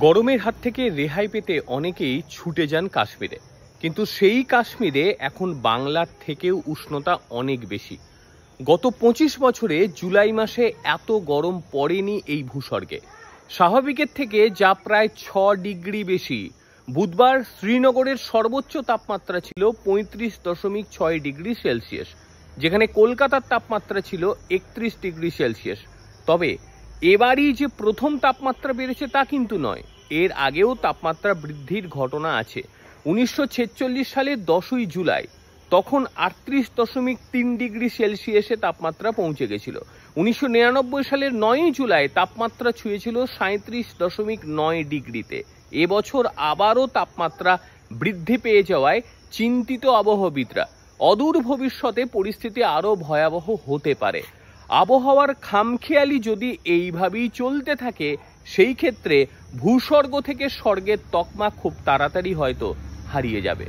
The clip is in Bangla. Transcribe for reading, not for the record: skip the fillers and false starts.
গরমের হাত থেকে রেহাই পেতে অনেকেই ছুটে যান কাশ্মীরে, কিন্তু সেই কাশ্মীরে এখন বাংলার থেকেও উষ্ণতা অনেক বেশি। গত 25 বছরে জুলাই মাসে এত গরম পড়েনি এই ভূস্বর্গে। স্বাভাবিকের থেকে যা প্রায় 6 ডিগ্রি বেশি। বুধবার শ্রীনগরের সর্বোচ্চ তাপমাত্রা ছিল 35.6 ডিগ্রি সেলসিয়াস, যেখানে কলকাতার তাপমাত্রা ছিল 31 ডিগ্রি সেলসিয়াস। তবে এবারই যে প্রথম তাপমাত্রা বেড়েছে তা কিন্তু নয়, এর আগেও তাপমাত্রা বৃদ্ধির ঘটনা আছে। 1946 সালের 10ই জুলাই তখন 38.3 ডিগ্রি সেলসিয়াসে তাপমাত্রা পৌঁছে গেছিল। 1999 সালের 9ই জুলাই তাপমাত্রা ছুঁয়েছিল 37.9 ডিগ্রিতে। এবছর আবারও তাপমাত্রা বৃদ্ধি পেয়ে যাওয়ায় চিন্তিত আবহাওয়াবিদরা। অদূর ভবিষ্যতে পরিস্থিতি আরও ভয়াবহ হতে পারে। আবহাওয়ার খামখেয়ালি যদি এইভাবেই চলতে থাকে, সেই ক্ষেত্রে ভূস্বর্গ থেকে স্বর্গের তকমা খুব তাড়াতাড়ি হয়তো হারিয়ে যাবে।